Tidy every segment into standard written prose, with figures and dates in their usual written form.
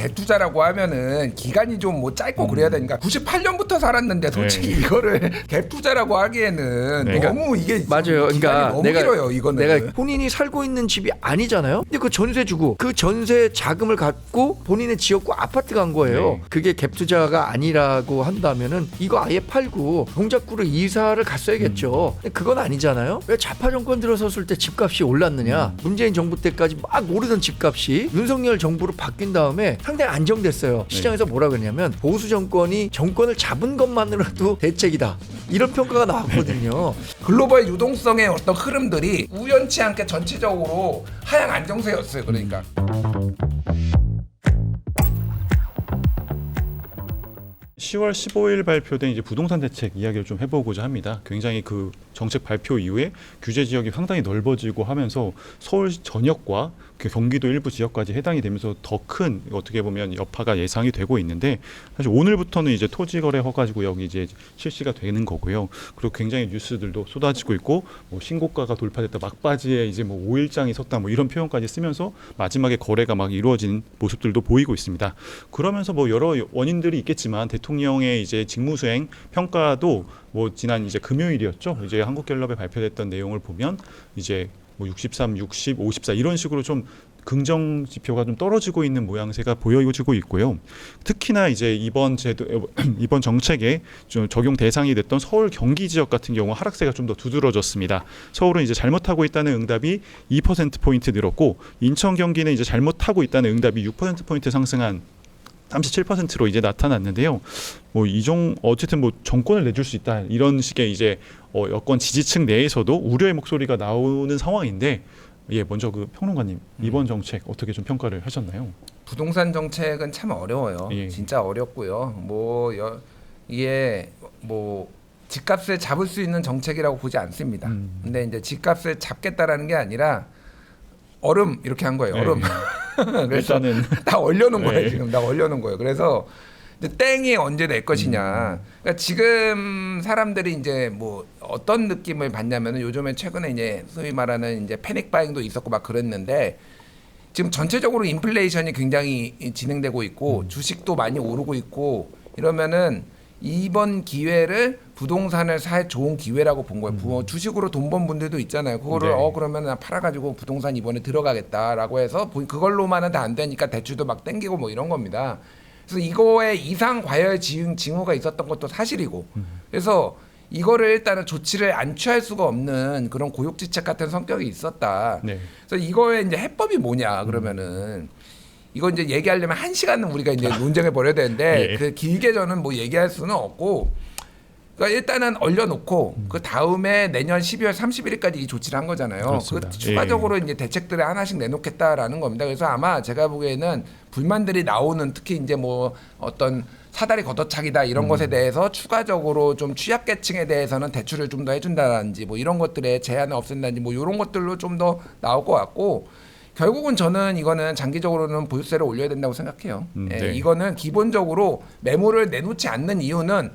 갭 투자라고 하면은 기간이 좀 뭐 짧고 그래야 되니까 98년부터 살았는데 솔직히 이거를 갭 투자라고 하기에는 너무 이게 맞아요. 그러니까 너무 길어요. 이거는 내가 본인이 살고 있는 집이 아니잖아요. 근데 그 전세 주고 그 전세 자금을 갖고 본인의 지역구 아파트 간 거예요. 그게 갭 투자가 아니라고 한다면은 이거 아예 팔고 동작구로 이사를 갔어야겠죠. 근데 그건 아니잖아요. 왜 좌파 정권 들어섰을 때 집값이 올랐느냐? 문재인 정부 때까지 막 오르던 집값이 윤석열 정부로 바뀐 다음에 상당히 안정됐어요. 시장에서 뭐라 그러냐면 보수 정권이 정권을 잡은 것만으로도 대책이다. 이런 평가가 나왔거든요. 글로벌 유동성의 어떤 흐름들이 우연치 않게 전체적으로 하향 안정세였어요. 그러니까. 10월 15일 발표된 이제 부동산 대책 이야기를 좀 해보고자 합니다. 굉장히 그 정책 발표 이후에 규제 지역이 상당히 넓어지고 하면서 서울 전역과 그 경기도 일부 지역까지 해당이 되면서 더 큰 어떻게 보면 여파가 예상이 되고 있는데 사실 오늘부터는 이제 토지거래 허가구역이 이제 실시가 되는 거고요. 그리고 굉장히 뉴스들도 쏟아지고 있고 뭐 신고가가 돌파됐다 막바지에 이제 뭐 5일장이 섰다 뭐 이런 표현까지 쓰면서 마지막에 거래가 막 이루어진 모습들도 보이고 있습니다. 그러면서 뭐 여러 원인들이 있겠지만 대통령의 이제 직무수행 평가도 뭐 지난 이제 금요일이었죠. 이제 한국갤럽에 발표됐던 내용을 보면 이제 뭐 63, 60, 54 이런 식으로 좀 긍정 지표가 좀 떨어지고 있는 모양새가 보여지고 있고요. 특히나 이제 이번 정책에 좀 적용 대상이 됐던 서울 경기 지역 같은 경우 하락세가 좀 더 두드러졌습니다. 서울은 이제 잘못하고 있다는 응답이 2% 포인트 늘었고 인천 경기는 이제 잘못하고 있다는 응답이 6% 포인트 상승한 37%로 이제 나타났는데요. 뭐 어쨌든 뭐 정권을 내줄 수 있다 이런 식의 이제 여권 지지층 내에서도 우려의 목소리가 나오는 상황인데, 예, 먼저 그 평론가님 이번 정책 어떻게 좀 평가를 하셨나요? 부동산 정책은 참 어려워요. 예. 진짜 어렵고요. 이게 뭐 집값을 잡을 수 있는 정책이라고 보지 않습니다. 근데 이제 집값을 잡겠다라는 게 아니라 얼음 이렇게 한 거예요. 얼음. 그래서 일단은 다 얼려놓은 거예요. 네. 지금 다 얼려놓은 거예요. 그래서 이제 땡이 언제 낼 것이냐. 그러니까 지금 사람들이 이제 뭐 어떤 느낌을 받냐면은 요즘에 최근에 이제 소위 말하는 이제 패닉 바잉도 있었고 막 그랬는데 지금 전체적으로 인플레이션이 굉장히 진행되고 있고 주식도 많이 오르고 있고 이러면은 이번 기회를 부동산을 살 좋은 기회라고 본 거예요. 주식으로 돈 번 분들도 있잖아요. 그거를 네. 그러면 나 팔아가지고 부동산 이번에 들어가겠다라고 해서 그걸로만은 다 안 되니까 대출도 막 땡기고 뭐 이런 겁니다. 그래서 이거에 이상 과열 징후가 있었던 것도 사실이고 그래서 이거를 일단은 조치를 안 취할 수가 없는 그런 고육지책 같은 성격이 있었다. 네. 그래서 이거의 이제 해법이 뭐냐 그러면은 이거 이제 얘기하려면 1시간은 우리가 이제 논쟁해 버려야 되는데 예. 그 길게 저는 뭐 얘기할 수는 없고 그러니까 일단은 얼려놓고 그 다음에 내년 12월 31일까지 이 조치를 한 거잖아요. 그렇습니다. 그 추가적으로 이제 대책들을 하나씩 내놓겠다라는 겁니다. 그래서 아마 제가 보기에는 불만들이 나오는 특히 이제 뭐 어떤 사다리 걷어차기다 이런 것에 대해서 추가적으로 좀 취약계층에 대해서는 대출을 좀 더 해준다든지 뭐 이런 것들에 제한을 없앤다든지 뭐 이런 것들로 좀 더 나올 것 같고 결국은 저는 이거는 장기적으로는 보유세를 올려야 된다고 생각해요. 네. 이거는 기본적으로 매물을 내놓지 않는 이유는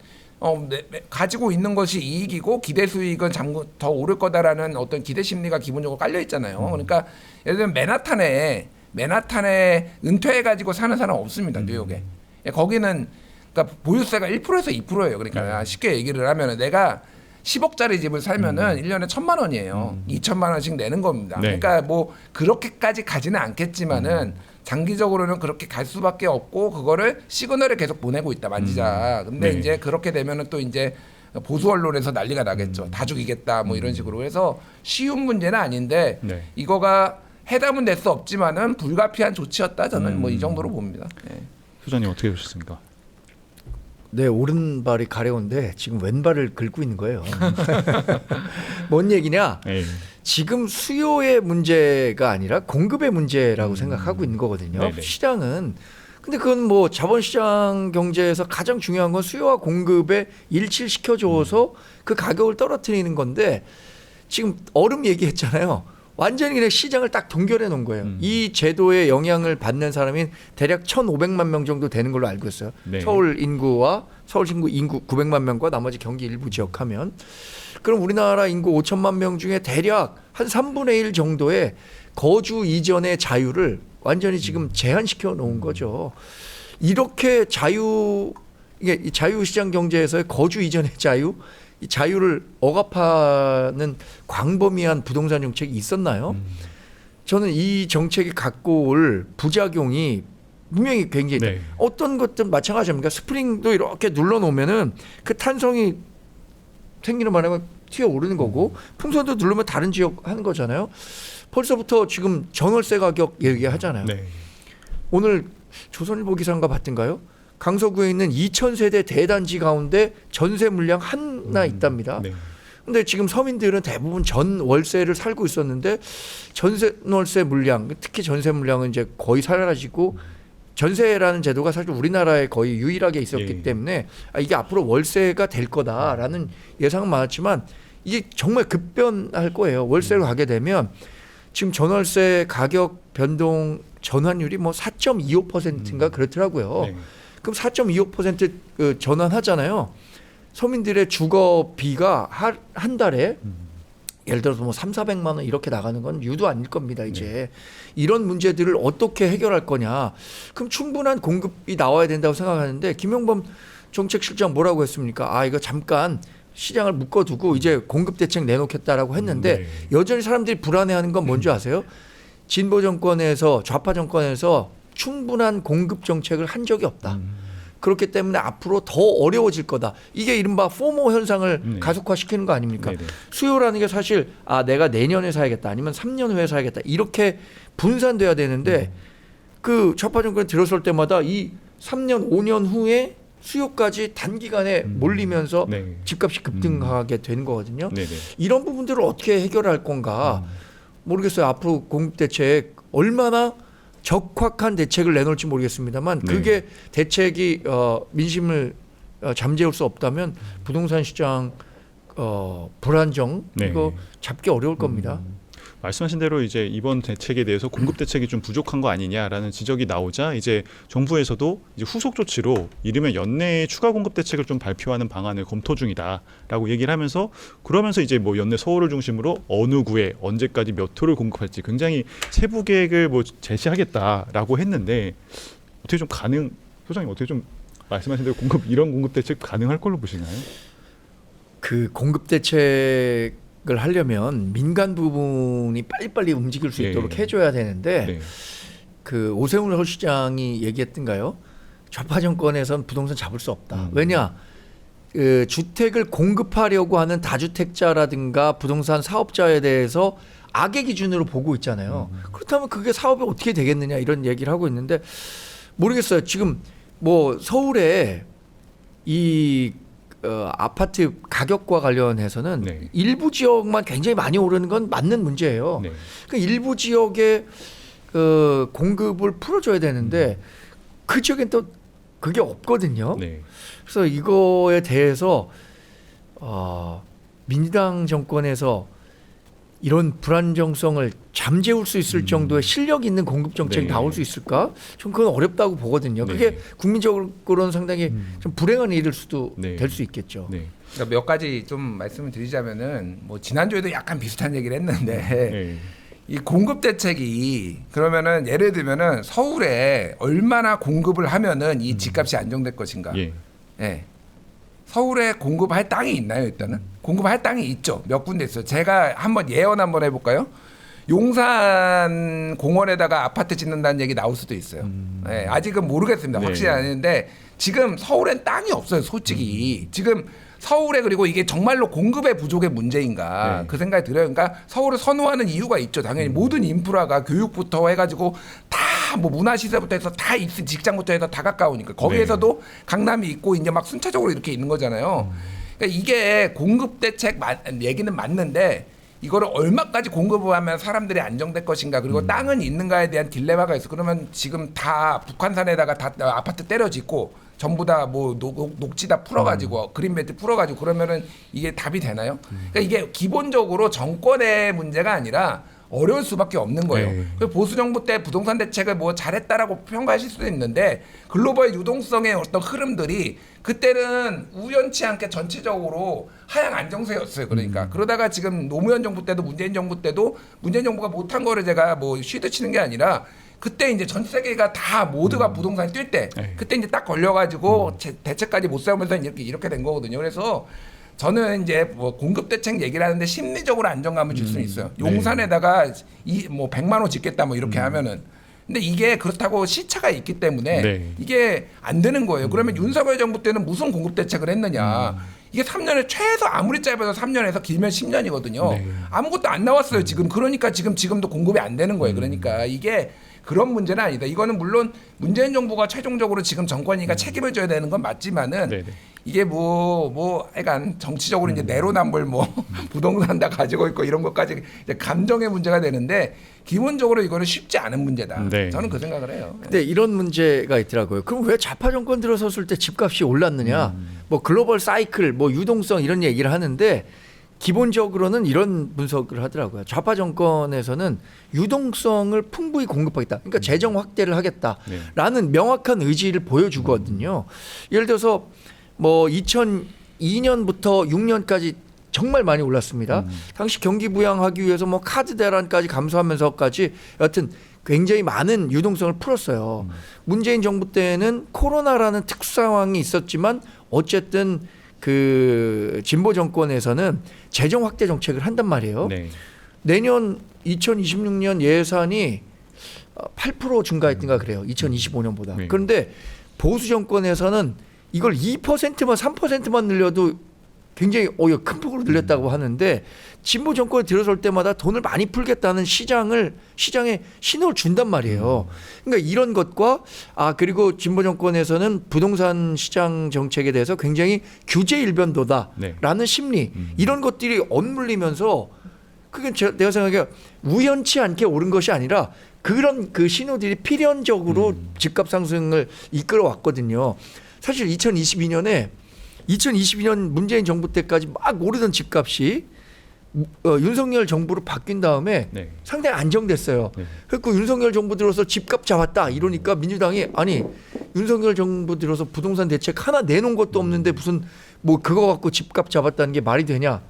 가지고 있는 것이 이익이고 기대 수익은 더 오를 거다라는 어떤 기대 심리가 기본적으로 깔려 있잖아요. 그러니까 예를 들면 맨하탄에 은퇴해가지고 사는 사람 없습니다. 뉴욕에. 거기는 그러니까 보유세가 1%에서 2%예요. 그러니까 쉽게 얘기를 하면은 내가 10억짜리 집을 살면은 1년에 1,000만 원이에요. 2,000만 원씩 내는 겁니다. 네. 그러니까 뭐 그렇게까지 가지는 않겠지만은 장기적으로는 그렇게 갈 수밖에 없고 그거를 시그널을 계속 보내고 있다 만지자. 근데 네. 이제 그렇게 되면은 또 이제 보수 언론에서 난리가 나겠죠. 다 죽이겠다 뭐 이런 식으로 해서 쉬운 문제는 아닌데 네. 이거가 해답은 될 수 없지만은 불가피한 조치였다 저는 뭐 이 정도로 봅니다. 네. 소장님 어떻게 보셨습니까? 네, 오른발이 가려운데 지금 왼발을 긁고 있는 거예요. 뭔 얘기냐? 예. 지금 수요의 문제가 아니라 공급의 문제라고 생각하고 있는 거거든요. 네네. 시장은 근데 그건 뭐 자본시장 경제에서 가장 중요한 건 수요와 공급에 일치를 시켜줘서 그 가격을 떨어뜨리는 건데 지금 얼음 얘기했잖아요. 완전히 그냥 시장을 딱 동결해 놓은 거예요. 이 제도의 영향을 받는 사람이 대략 1,500만 명 정도 되는 걸로 알고 있어요. 네. 서울 인구와 서울 인구 900만 명과 나머지 경기 일부 지역 하면 그럼 우리나라 인구 5천만 명 중에 대략 한 3분의 1 정도의 거주 이전의 자유를 완전히 지금 제한시켜 놓은 거죠. 이렇게 이게 이 자유시장 경제에서의 거주 이전의 자유, 이 자유를 억압하는 광범위한 부동산 정책이 있었나요? 저는 이 정책이 갖고 올 부작용이 분명히 굉장히 네. 어떤 것든 마찬가지입니다. 스프링도 이렇게 눌러놓으면은 그 탄성이 생기는 바람에 튀어오르는 거고 풍선도 누르면 다른 지역 하는 거잖아요. 벌써부터 지금 전월세 가격 얘기하잖아요. 네. 오늘 조선일보 기사인가 봤던가요? 강서구에 있는 2,000세대 대단지 가운데 전세 물량 하나 있답니다. 네. 근데 지금 서민들은 대부분 전 월세를 살고 있었는데 전월세 물량, 특히 전세 물량은 이제 거의 사라지고 전세라는 제도가 사실 우리나라에 거의 유일하게 있었기 예. 때문에 이게 앞으로 월세가 될 거다라는 예상은 많았지만 이게 정말 급변할 거예요. 월세로 가게 되면 지금 전월세 가격 변동 전환율이 뭐 4.25%인가 그렇더라고요. 네. 그럼 4.25% 그 전환하잖아요. 서민들의 주거비가 한 달에 예를 들어서 뭐 3,400만 원 이렇게 나가는 건 유도 아닐 겁니다. 이제 네. 이런 문제들을 어떻게 해결할 거냐. 그럼 충분한 공급이 나와야 된다고 생각하는데 김용범 정책실장 뭐라고 했습니까? 이거 잠깐 시장을 묶어두고 이제 공급 대책 내놓겠다라고 했는데 네. 여전히 사람들이 불안해하는 건 뭔지 아세요? 진보 정권에서 좌파 정권에서 충분한 공급 정책을 한 적이 없다. 그렇기 때문에 앞으로 더 어려워질 거다. 이게 이른바 포모 현상을 가속화시키는 거 아닙니까? 네네. 수요라는 게 사실 내가 내년에 사야겠다 아니면 3년 후에 사야겠다 이렇게 분산돼야 되는데 그 좌파 정권이 들어설 때마다 이 3년 5년 후에 수요까지 단기간에 몰리면서 네. 집값이 급등하게 되는 거거든요. 네네. 이런 부분들을 어떻게 해결할 건가 모르겠어요. 앞으로 공급 대책 얼마나 적확한 대책을 내놓을지 모르겠습니다만 네. 그게 대책이 민심을 잠재울 수 없다면 부동산 시장 불안정 네. 이거 잡기 어려울 겁니다. 말씀하신 대로 이제 이번 대책에 대해서 공급 대책이 좀 부족한 거 아니냐라는 지적이 나오자 이제 정부에서도 이제 후속 조치로 이르면 연내에 추가 공급 대책을 좀 발표하는 방안을 검토 중이다라고 얘기를 하면서 그러면서 이제 뭐 연내 서울을 중심으로 어느 구에 언제까지 몇 호를 공급할지 굉장히 세부 계획을 뭐 제시하겠다라고 했는데 어떻게 좀 소장님 어떻게 좀 말씀하신 대로 이런 공급 대책 가능할 걸로 보시나요? 그 공급 대책을 하려면 민간 부분이 빨리빨리 움직일 수 있도록 네. 해줘야 되는데 네. 그 오세훈 서울시장이 얘기했던가요? 좌파 정권에선 부동산 잡을 수 없다. 왜냐? 그 주택을 공급하려고 하는 다주택자라든가 부동산 사업자에 대해서 악의 기준으로 보고 있잖아요. 그렇다면 그게 사업이 어떻게 되겠느냐 이런 얘기를 하고 있는데 모르겠어요. 지금 뭐 서울에 이 아파트 가격과 관련해서는 네. 일부 지역만 굉장히 많이 오르는 건 맞는 문제예요. 네. 그 일부 지역의 공급을 풀어줘야 되는데 그 지역엔 또 그게 없거든요. 네. 그래서 이거에 대해서 민주당 정권에서 이런 불안정성을 잠재울 수 있을 정도의 실력 있는 공급 정책이 네. 나올 수 있을까? 좀 그건 어렵다고 보거든요. 네. 그게 국민적으로는 상당히 좀 불행한 일일 수도 네. 될 수 있겠죠. 네. 그러니까 몇 가지 좀 말씀을 드리자면은 뭐 지난주에도 약간 비슷한 얘기를 했는데 네. 이 공급 대책이 그러면은 예를 들면은 서울에 얼마나 공급을 하면은 이 집값이 안정될 것인가? 예. 예. 서울에 공급할 땅이 있나요, 일단은? 공급할 땅이 있죠. 몇 군데 있어요. 제가 한번 예언 한번 해볼까요? 용산 공원에다가 아파트 짓는다는 얘기 나올 수도 있어요. 예, 아직은 모르겠습니다. 네. 확실히 아닌데 지금 서울엔 땅이 없어요, 솔직히. 지금 서울에 그리고 이게 정말로 공급의 부족의 문제인가 네. 그 생각이 들어요. 그러니까 서울을 선호하는 이유가 있죠. 당연히 모든 인프라가 교육부터 해가지고 다 뭐 문화시설부터 해서 다 있은 직장부터 해서 다 가까우니까 거기에서도 강남이 있고 이제 막 순차적으로 이렇게 있는 거잖아요. 그러니까 이게 공급 대책 얘기는 맞는데 이거를 얼마까지 공급을 하면 사람들이 안정될 것인가 그리고 땅은 있는가에 대한 딜레마가 있어. 그러면 지금 다 북한산에다가 다 아파트 때려 짓고 전부 다 뭐 녹지 다 풀어가지고 그린벨트 풀어가지고 그러면은 이게 답이 되나요? 그러니까 이게 기본적으로 정권의 문제가 아니라 어려울 수밖에 없는 거예요. 네. 보수 정부 때 부동산 대책을 뭐 잘했다라고 평가하실 수도 있는데 글로벌 유동성의 어떤 흐름들이 그때는 우연치 않게 전체적으로 하향 안정세였어요. 그러니까 그러다가 지금 노무현 정부 때도 문재인 정부 때도 문재인 정부가 못한 거를 제가 뭐 쉬드 치는 게 아니라 그때 이제 전 세계가 다 모두가 부동산이 뛸 때 네. 그때 이제 딱 걸려가지고 대책까지 못 세우면서 이렇게 된 거거든요. 그래서 저는 이제 뭐 공급 대책 얘기를 하는데 심리적으로 안정감을 줄 수는 있어요. 네. 용산에다가 뭐 100만 원 짓겠다 뭐 이렇게 하면은. 근데 이게 그렇다고 시차가 있기 때문에 네. 이게 안 되는 거예요. 그러면 윤석열 정부 때는 무슨 공급 대책을 했느냐. 이게 3년에 최소 아무리 짧아도 3년에서 길면 10년이거든요. 네. 아무것도 안 나왔어요. 지금 그러니까 지금도 공급이 안 되는 거예요. 그러니까 이게 그런 문제는 아니다. 이거는 물론 문재인 정부가 최종적으로 지금 정권이니까 책임을 져야 되는 건 맞지만은 네네. 이게 약간 정치적으로 이제 내로남불 뭐 부동산 다 가지고 있고 이런 것까지 이제 감정의 문제가 되는데 기본적으로 이거는 쉽지 않은 문제다. 네. 저는 그 생각을 해요. 근데 이런 문제가 있더라고요. 그럼 왜 좌파 정권 들어섰을 때 집값이 올랐느냐? 뭐 글로벌 사이클, 뭐 유동성 이런 얘기를 하는데 기본적으로는 이런 분석을 하더라고요. 좌파 정권에서는 유동성을 풍부히 공급하겠다. 그러니까 재정 확대를 하겠다라는 명확한 의지를 보여주거든요. 예를 들어서 뭐 2002년부터 6년까지 정말 많이 올랐습니다. 당시 경기 부양하기 위해서 뭐 카드 대란까지 감수하면서까지 여하튼 굉장히 많은 유동성을 풀었어요. 문재인 정부 때는 코로나라는 특수 상황이 있었지만 어쨌든 그 진보 정권에서는 재정 확대 정책을 한단 말이에요. 네. 내년 2026년 예산이 8% 증가했던가 그래요. 2025년보다. 네. 그런데 보수 정권에서는 이걸 2%만 3%만 늘려도 굉장히 이거 큰 폭으로 늘렸다고 하는데 진보 정권에 들어설 때마다 돈을 많이 풀겠다는 시장에 신호를 준단 말이에요. 그러니까 이런 것과 그리고 진보 정권에서는 부동산 시장 정책에 대해서 굉장히 규제 일변도다라는 네. 심리 이런 것들이 엇물리면서 그게 내가 생각해 우연치 않게 오른 것이 아니라 그런 그 신호들이 필연적으로 집값 상승을 이끌어 왔거든요. 사실 2022년 문재인 정부 때까지 막 오르던 집값이 윤석열 정부로 바뀐 다음에 네. 상당히 안정됐어요. 네. 그리고 윤석열 정부 들어서 집값 잡았다 이러니까 민주당이 아니 윤석열 정부 들어서 부동산 대책 하나 내놓은 것도 없는데 무슨 뭐 그거 갖고 집값 잡았다는 게 말이 되냐라고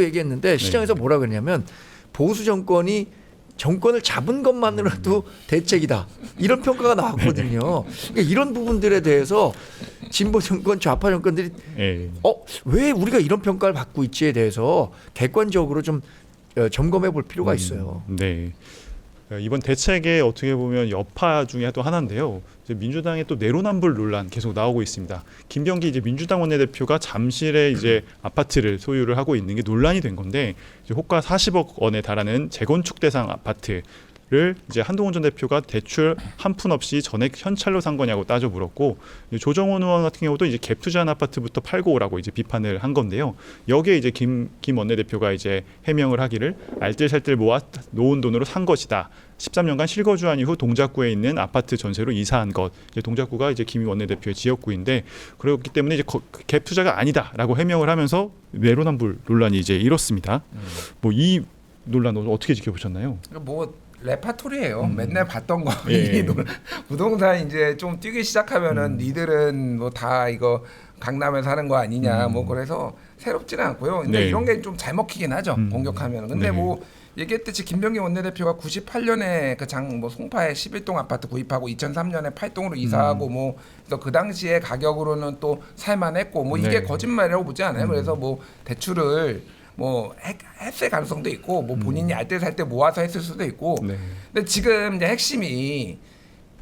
얘기했는데 시장에서 뭐라 그러냐면 보수 정권이 정권을 잡은 것만으로도 대책이다 이런 평가가 나왔거든요. 그러니까 이런 부분들에 대해서 진보 정권, 좌파 정권들이 네. 왜 우리가 이런 평가를 받고 있지에 대해서 객관적으로 좀 점검해 볼 필요가 있어요. 네. 이번 대책의 어떻게 보면 여파 중에 또 하나인데요. 이제 민주당의 또 내로남불 논란 계속 나오고 있습니다. 김병기 이제 민주당 원내대표가 잠실에 이제 아파트를 소유를 하고 있는 게 논란이 된 건데 이제 호가 40억 원에 달하는 재건축 대상 아파트를 이제 한동훈 전 대표가 대출 한 푼 없이 전액 현찰로 산 거냐고 따져 물었고 조정원 의원 같은 경우도 이제 갭 투자한 아파트부터 팔고 오라고 이제 비판을 한 건데요. 여기에 이제 김 원내대표가 이제 해명을 하기를 알뜰살뜰 모아 놓은 돈으로 산 것이다. 13년간 실거주한 이후 동작구에 있는 아파트 전세로 이사한 것. 이제 동작구가 이제 김 원내대표의 지역구인데 그렇기 때문에 이제 갭 투자가 아니다라고 해명을 하면서 내로남불 논란이 이제 일었습니다. 뭐 이 논란 어떻게 지켜보셨나요? 뭐 레파토리예요. 맨날 봤던 거. 예. 부동산 이제 좀 뛰기 시작하면은 니들은 뭐 다 이거 강남에서 하는 거 아니냐. 뭐 그래서 새롭지는 않고요. 근데 네. 이런 게 좀 잘 먹히긴 하죠. 공격하면. 근데 네. 뭐 얘기했듯이 김병기 원내대표가 98년에 뭐 송파에 11동 아파트 구입하고 2003년에 8동으로 이사하고 뭐 그래서 그 당시에 가격으로는 또 살만했고 뭐 이게 네. 거짓말이라고 보지 않아요. 그래서 뭐 대출을 뭐 했을 가능성도 있고 뭐 본인이 알뜰살뜰 모아서 했을 수도 있고. 네. 근데 지금 이제 핵심이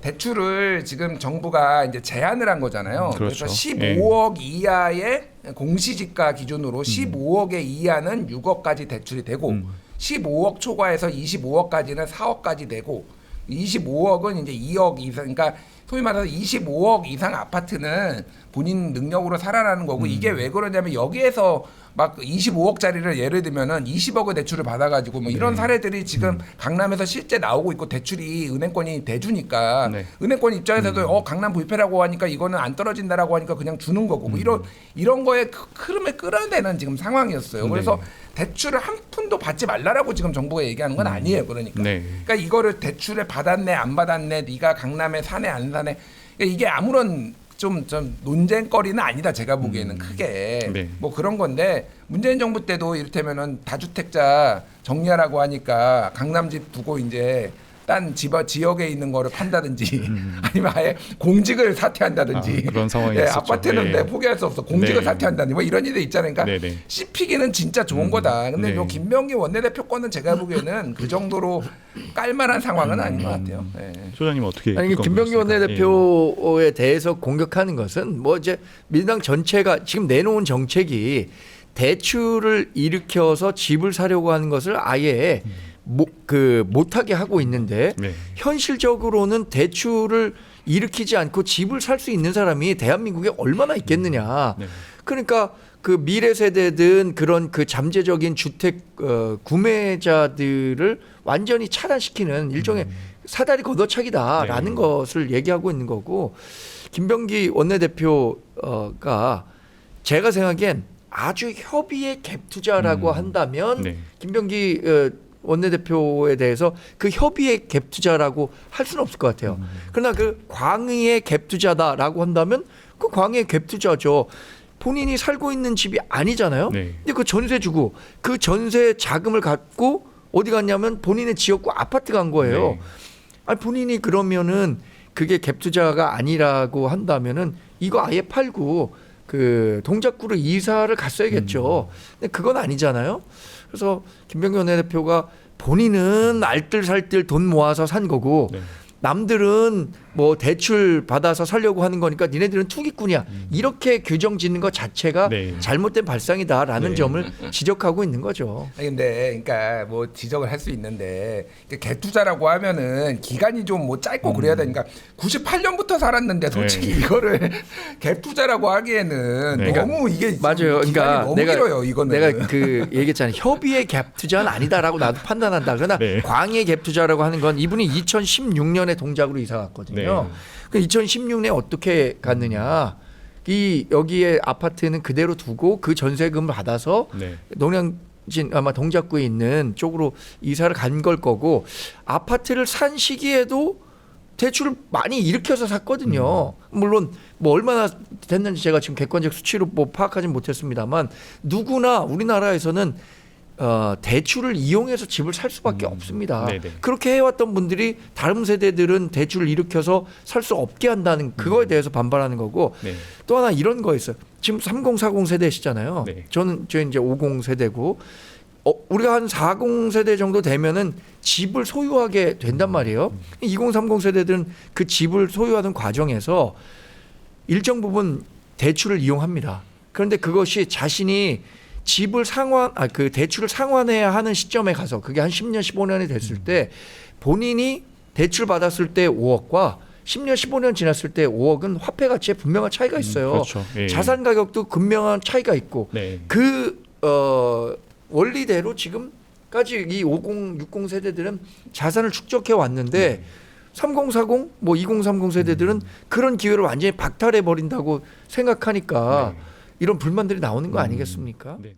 대출을 지금 정부가 이제 제한을 한 거잖아요. 그렇죠. 그래서 15억 이하의 공시지가 기준으로 15억의 이하는 6억까지 대출이 되고 15억 초과해서 25억까지는 4억까지 되고 25억은 이제 2억 이상, 그러니까 소위 말해서 25억 이상 아파트는 본인 능력으로 살아나는 거고 이게 왜 그러냐면 여기에서 막 25억짜리를 예를 들면은 20억의 대출을 받아가지고 뭐 이런 사례들이 지금 강남에서 실제 나오고 있고 대출이 은행권이 대주니까 네. 은행권 입장에서도 강남 부입해라고 하니까 이거는 안 떨어진다라고 하니까 그냥 주는 거고 뭐 이런 거에 흐름을 끌어내는 지금 상황이었어요. 그래서 대출을 한 푼도 받지 말라라고 지금 정부가 얘기하는 건 아니에요. 그러니까. 네. 그러니까 이거를 대출을 받았네 안 받았네 네가 강남에 사네 안 사네 그러니까 이게 아무런 좀 논쟁거리는 아니다 제가 보기에는 크게 네. 뭐 그런 건데 문재인 정부 때도 이를테면은 다주택자 정리하라고 하니까 강남집 두고 이제 딴 지역에 있는 거를 판다든지 아니면 아예 공직을 사퇴한다든지 그런 상황이 예, 있었죠. 아파트는 네. 포기할 수 없어. 공직을 네. 사퇴한다든지 뭐 이런 일이 있잖아요. 그러니까 네, 네. 씹히기는 진짜 좋은 거다. 근데 네. 요 김병기 원내대표 거는 제가 보기에는 그 정도로 깔만한 상황은 아닌 것 같아요. 예. 소장님 어떻게 아니 입건 김병기 보셨습니까? 원내대표에 대해서 공격하는 것은 뭐 이제 민주당 전체가 지금 내놓은 정책이 대출을 일으켜서 집을 사려고 하는 것을 아예 못하게 하고 있는데 네. 현실적으로는 대출을 일으키지 않고 집을 살 수 있는 사람이 대한민국에 얼마나 있겠느냐. 네. 그러니까 그 미래 세대든 그런 그 잠재적인 주택 구매자들을 완전히 차단시키는 일종의 사다리 걷어차기다라는 네. 것을 얘기하고 있는 거고, 김병기 원내대표가 제가 생각엔 아주 협의의 갭 투자라고 한다면 네. 김병기 원내대표에 대해서 그 협의의 갭 투자라고 할 수는 없을 것 같아요. 그러나 그 광의의 갭 투자다라고 한다면 그 광의의 갭 투자죠. 본인이 살고 있는 집이 아니잖아요. 네. 근데 그 전세 주고 그 전세 자금을 갖고 어디 갔냐면 본인의 지역구 아파트 간 거예요. 네. 아니 본인이 그러면은 그게 갭 투자가 아니라고 한다면은 이거 아예 팔고 그 동작구로 이사를 갔어야겠죠. 근데 그건 아니잖아요. 그래서 김병기 원내대표가 본인은 알뜰살뜰 돈 모아서 산 거고 네. 남들은 뭐 대출 받아서 살려고 하는 거니까 니네들은 투기꾼이야. 이렇게 규정 짓는 것 자체가 네. 잘못된 발상이다라는 네. 점을 지적하고 있는 거죠. 아니, 근데 그러니까 뭐 지적을 할 수 있는데 갭 투자라고 하면은 기간이 좀 뭐 짧고 그래야 되니까 98년부터 살았는데 솔직히 네. 이거를 갭 투자라고 하기에는 네. 너무 이게 맞아요. 기간이 그러니까 너무 길어요. 이거는 내가 그 얘기했잖아요. 협의의 갭 투자는 아니다라고 나도 판단한다. 그러나 네. 광의의 갭 투자라고 하는 건 이분이 2016년에 동작으로 이사 갔거든요. 네. 그 2016년에 어떻게 갔느냐? 이 여기에 아파트는 그대로 두고 그 전세금을 받아서 네. 농양진 아마 동작구에 있는 쪽으로 이사를 간 걸 거고, 아파트를 산 시기에도 대출을 많이 일으켜서 샀거든요. 물론 뭐 얼마나 됐는지 제가 지금 객관적 수치로 뭐 파악하진 못했습니다만 누구나 우리나라에서는 대출을 이용해서 집을 살 수밖에 없습니다. 네네. 그렇게 해왔던 분들이 다른 세대들은 대출을 일으켜서 살 수 없게 한다는 그거에 대해서 반발하는 거고, 네. 또 하나 이런 거 있어요. 지금 3040 세대시잖아요. 네. 저 이제 50 세대고, 우리가 한 40 세대 정도 되면은 집을 소유하게 된단 말이에요. 20, 30 세대들은 그 집을 소유하는 과정에서 일정 부분 대출을 이용합니다. 그런데 그것이 자신이 집을 그 대출을 상환해야 하는 시점에 가서 그게 한 10년, 15년이 됐을 때 본인이 대출 받았을 때 5억과 10년, 15년 지났을 때 5억은 화폐 가치에 분명한 차이가 있어요. 그렇죠. 예. 자산 가격도 분명한 차이가 있고 네. 그 원리대로 지금까지 이 50, 60 세대들은 자산을 축적해 왔는데 30, 40, 뭐 20, 30 세대들은 그런 기회를 완전히 박탈해 버린다고 생각하니까 네. 이런 불만들이 나오는 거 아니겠습니까? 네.